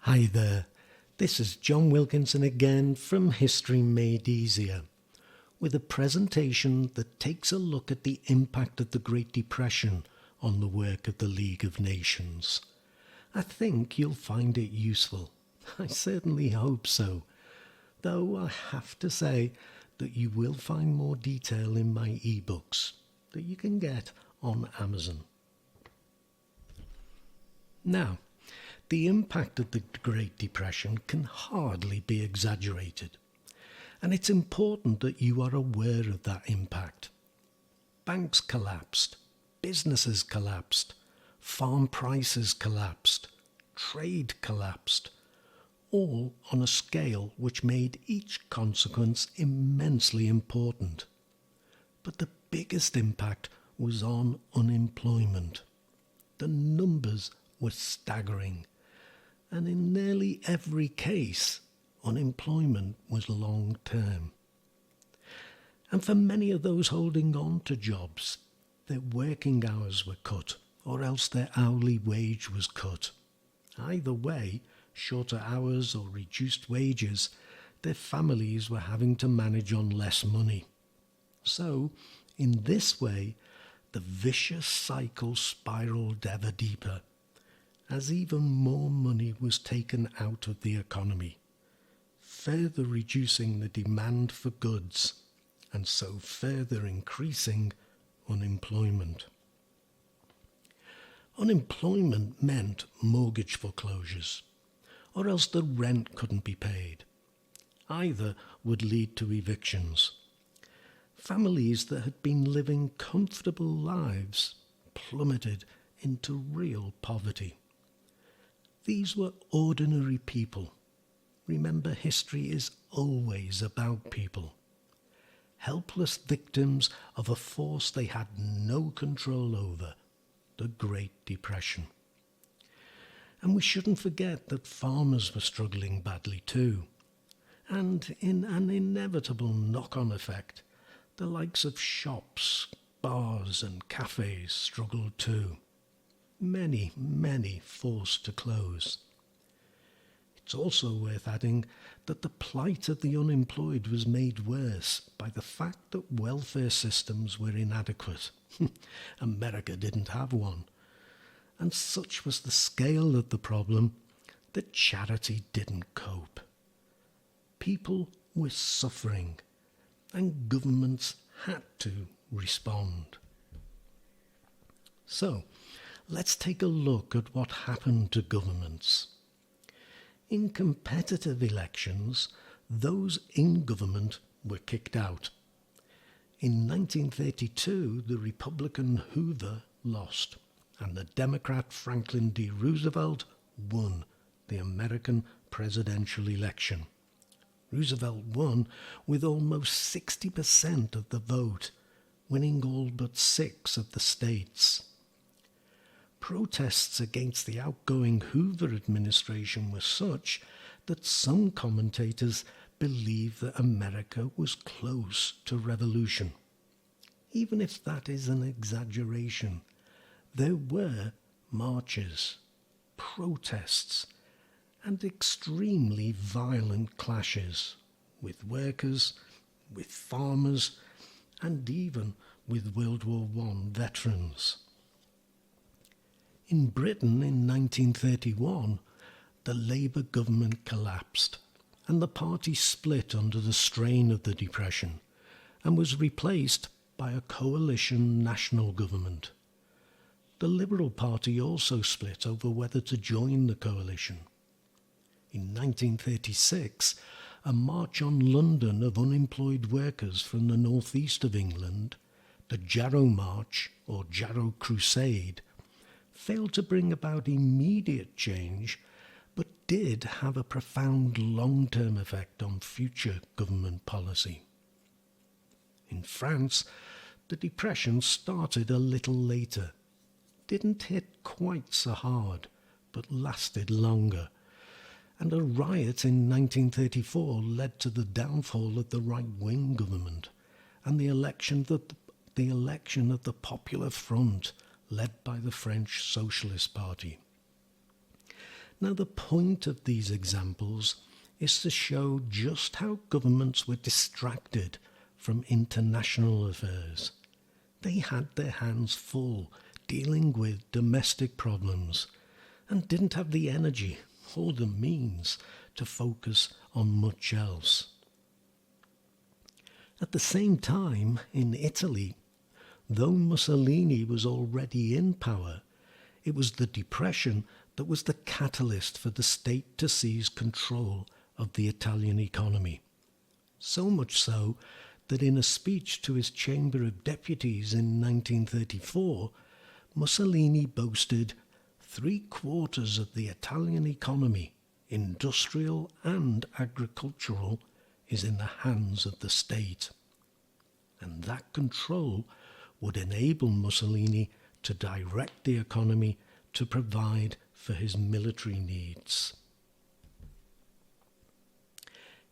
Hi there, this is John Wilkinson again from History Made Easier, with a presentation that takes a look at the impact of the Great Depression on the work of the League of Nations. I think you'll find it useful. I certainly hope so, though I have to say that you will find more detail in my ebooks that you can get on Amazon. Now, the impact of the Great Depression can hardly be exaggerated, and it's important that you are aware of that impact. Banks collapsed, businesses collapsed, farm prices collapsed, trade collapsed, all on a scale which made each consequence immensely important. But the biggest impact was on unemployment. The numbers were staggering, and in nearly every case, unemployment was long-term. And for many of those holding on to jobs, their working hours were cut, or else their hourly wage was cut. Either way, shorter hours or reduced wages, their families were having to manage on less money. So, in this way, the vicious cycle spiraled ever deeper, as even more money was taken out of the economy, further reducing the demand for goods, and so further increasing unemployment. Unemployment meant mortgage foreclosures, or else the rent couldn't be paid. Either would lead to evictions. Families that had been living comfortable lives plummeted into real poverty. These were ordinary people. Remember, history is always about people. Helpless victims of a force they had no control over, the Great Depression. And we shouldn't forget that farmers were struggling badly too. And in an inevitable knock-on effect, the likes of shops, bars and cafes struggled too. Many forced to close. It's also worth adding that the plight of the unemployed was made worse by the fact that welfare systems were inadequate. America didn't have one. And such was the scale of the problem that charity didn't cope. People were suffering, and governments had to respond. So, let's take a look at what happened to governments. In competitive elections, those in government were kicked out. In 1932, the Republican Hoover lost, and the Democrat Franklin D. Roosevelt won the American presidential election. Roosevelt won with almost 60% of the vote, winning all but 6 of the states. Protests against the outgoing Hoover administration were such that some commentators believe that America was close to revolution. Even if that is an exaggeration, there were marches, protests, and extremely violent clashes with workers, with farmers, and even with World War I veterans. In Britain in 1931, the Labour government collapsed, and the party split under the strain of the Depression, and was replaced by a coalition national government. The Liberal Party also split over whether to join the coalition. In 1936, a march on London of unemployed workers from the northeast of England, the Jarrow March or Jarrow Crusade, failed to bring about immediate change, but did have a profound long-term effect on future government policy. In France, the Depression started a little later, didn't hit quite so hard, but lasted longer, and a riot in 1934 led to the downfall of the right-wing government and the election of the Popular Front, led by the French Socialist Party. Now, the point of these examples is to show just how governments were distracted from international affairs. They had their hands full dealing with domestic problems and didn't have the energy or the means to focus on much else. At the same time, in Italy, though Mussolini was already in power, it was the Depression that was the catalyst for the state to seize control of the Italian economy. So much so that in a speech to his Chamber of Deputies in 1934, Mussolini boasted 3/4 of the Italian economy, industrial and agricultural, is in the hands of the state. And that control would enable Mussolini to direct the economy to provide for his military needs.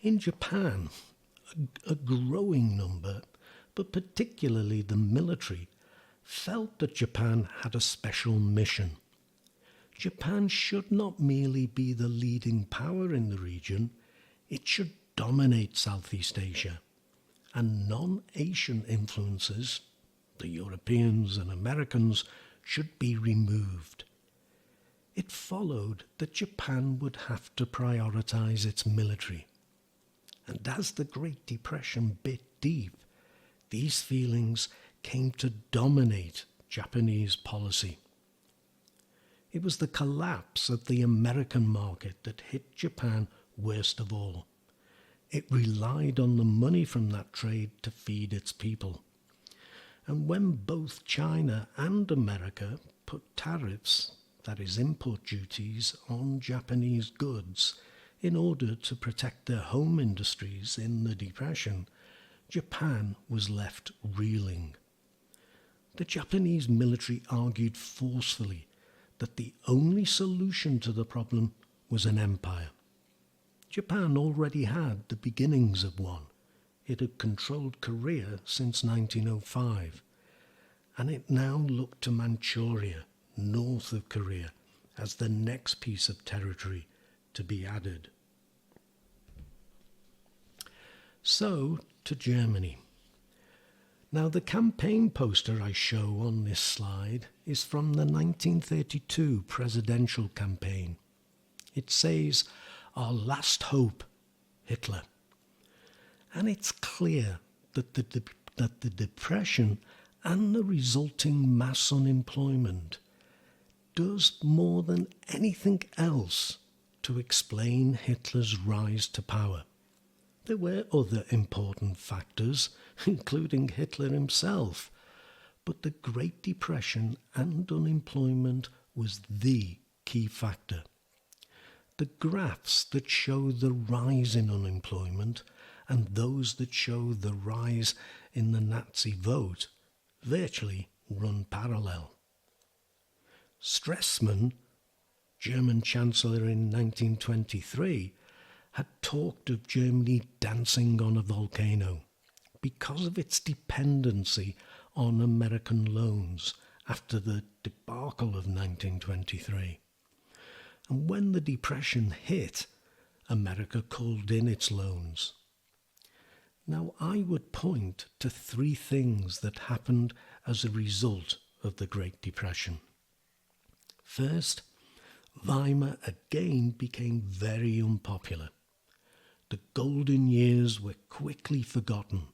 In Japan, a growing number, but particularly the military, felt that Japan had a special mission. Japan should not merely be the leading power in the region, it should dominate Southeast Asia, and non-Asian influences, the Europeans and Americans, should be removed. It followed that Japan would have to prioritize its military. And as the Great Depression bit deep, these feelings came to dominate Japanese policy. It was the collapse of the American market that hit Japan worst of all. It relied on the money from that trade to feed its people. And when both China and America put tariffs, that is import duties, on Japanese goods in order to protect their home industries in the Depression, Japan was left reeling. The Japanese military argued forcefully that the only solution to the problem was an empire. Japan already had the beginnings of one. It had controlled Korea since 1905, and it now looked to Manchuria, north of Korea, as the next piece of territory to be added. So, to Germany. Now, the campaign poster I show on this slide is from the 1932 presidential campaign. It says, "Our last hope, Hitler." And it's clear that the Depression and the resulting mass unemployment does more than anything else to explain Hitler's rise to power. There were other important factors, including Hitler himself, but the Great Depression and unemployment was the key factor. The graphs that show the rise in unemployment and those that show the rise in the Nazi vote virtually run parallel. Stresemann, German Chancellor in 1923, had talked of Germany dancing on a volcano because of its dependency on American loans after the debacle of 1923. And when the Depression hit, America called in its loans. Now, I would point to 3 things that happened as a result of the Great Depression. First, Weimar again became very unpopular. The golden years were quickly forgotten,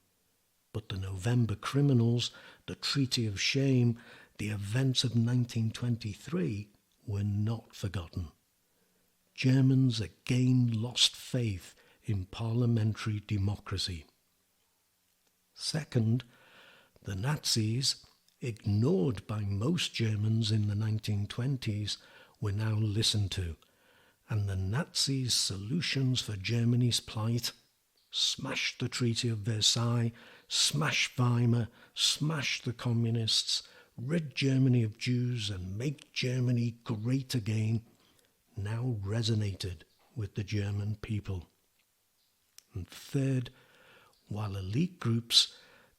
but the November criminals, the Treaty of Shame, the events of 1923 were not forgotten. Germans again lost faith in parliamentary democracy. Second, the Nazis, ignored by most Germans in the 1920s, were now listened to, and the Nazis' solutions for Germany's plight: smash the Treaty of Versailles, smash Weimar, smash the communists, rid Germany of Jews and make Germany great again, now resonated with the German people. And third, while elite groups,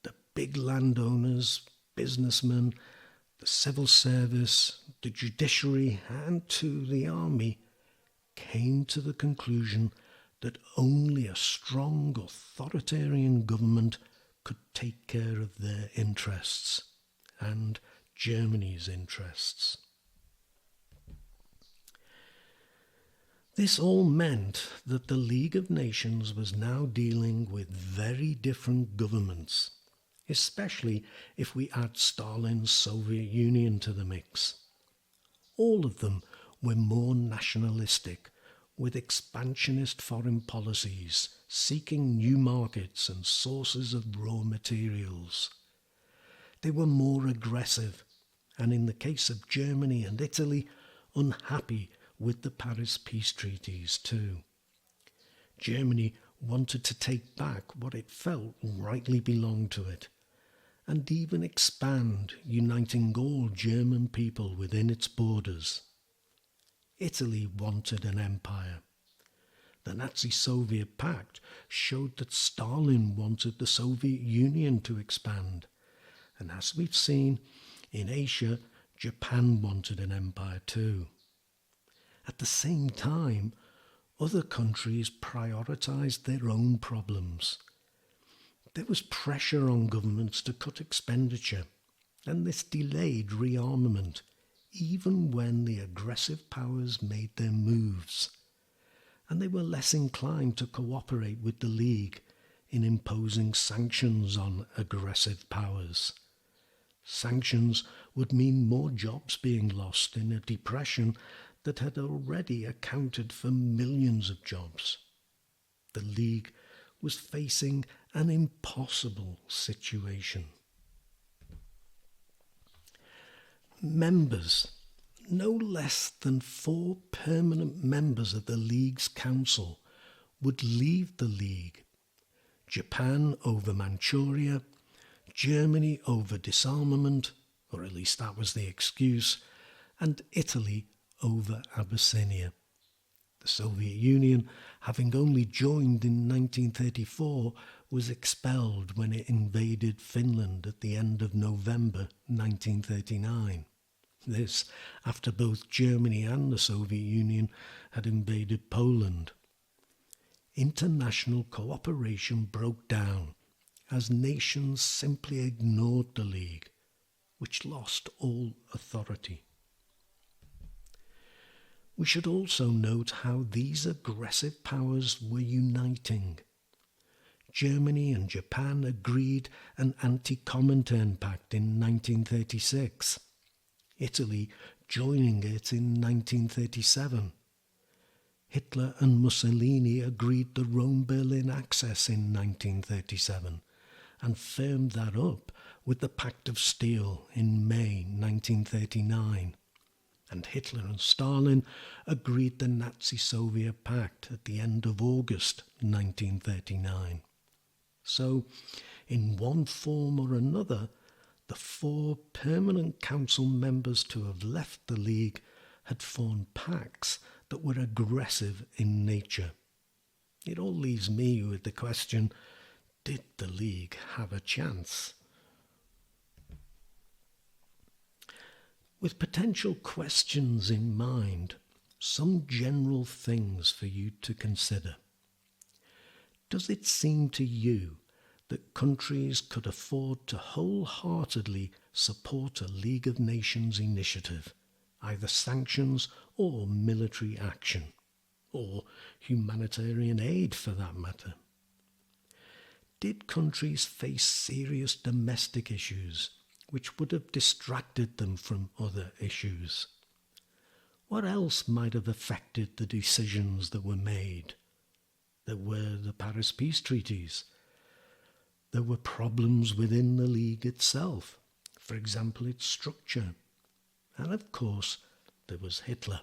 the big landowners, businessmen, the civil service, the judiciary and to the army came to the conclusion that only a strong authoritarian government could take care of their interests and Germany's interests. This all meant that the League of Nations was now dealing with very different governments, especially if we add Stalin's Soviet Union to the mix. All of them were more nationalistic, with expansionist foreign policies, seeking new markets and sources of raw materials. They were more aggressive, and in the case of Germany and Italy, unhappy with the Paris peace treaties too. Germany wanted to take back what it felt rightly belonged to it, and even expand, uniting all German people within its borders. Italy wanted an empire. The Nazi-Soviet pact showed that Stalin wanted the Soviet Union to expand, and as we've seen, in Asia, Japan wanted an empire too. At the same time, other countries prioritized their own problems. There was pressure on governments to cut expenditure, and this delayed rearmament, even when the aggressive powers made their moves. And they were less inclined to cooperate with the League in imposing sanctions on aggressive powers. Sanctions would mean more jobs being lost in a depression that had already accounted for millions of jobs. The League was facing an impossible situation. Members, no less than 4 permanent members of the League's Council, would leave the League. Japan over Manchuria, Germany over disarmament, or at least that was the excuse, and Italy over Abyssinia. The Soviet Union, having only joined in 1934, was expelled when it invaded Finland at the end of November 1939. This after both Germany and the Soviet Union had invaded Poland. International cooperation broke down as nations simply ignored the League, which lost all authority. We should also note how these aggressive powers were uniting. Germany and Japan agreed an anti-Comintern pact in 1936, Italy joining it in 1937. Hitler and Mussolini agreed the Rome-Berlin Axis in 1937 and firmed that up with the Pact of Steel in May 1939. And Hitler and Stalin agreed the Nazi-Soviet Pact at the end of August 1939. So, in one form or another, the 4 permanent council members to have left the League had formed pacts that were aggressive in nature. It all leaves me with the question, did the League have a chance? With potential questions in mind, some general things for you to consider. Does it seem to you that countries could afford to wholeheartedly support a League of Nations initiative, either sanctions or military action, or humanitarian aid for that matter? Did countries face serious domestic issues which would have distracted them from other issues? What else might have affected the decisions that were made? There were the Paris peace treaties. There were problems within the League itself, for example, its structure. And of course, there was Hitler.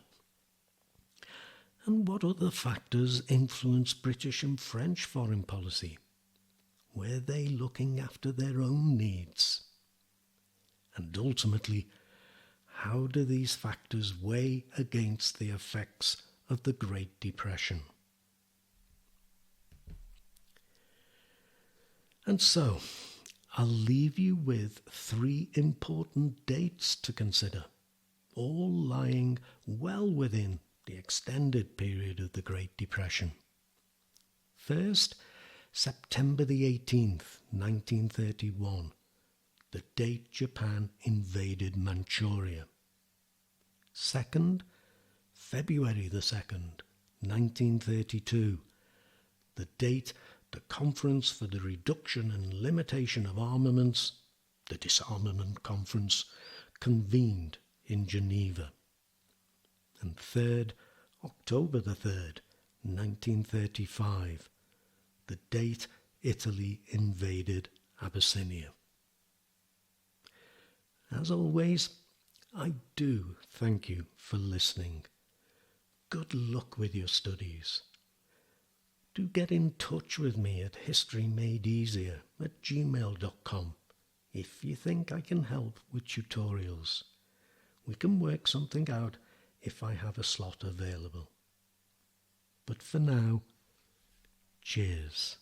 And what other factors influenced British and French foreign policy? Were they looking after their own needs? And ultimately, how do these factors weigh against the effects of the Great Depression? And so, I'll leave you with 3 important dates to consider, all lying well within the extended period of the Great Depression. First, September the 18th, 1931, the date Japan invaded Manchuria. Second, February the 2nd, 1932, the date the Conference for the Reduction and Limitation of Armaments, the Disarmament Conference, convened in Geneva. And third, October the 3rd, 1935, the date Italy invaded Abyssinia. As always, I do thank you for listening. Good luck with your studies. Do get in touch with me at historymadeeasier@gmail.com if you think I can help with tutorials. We can work something out if I have a slot available. But for now, cheers.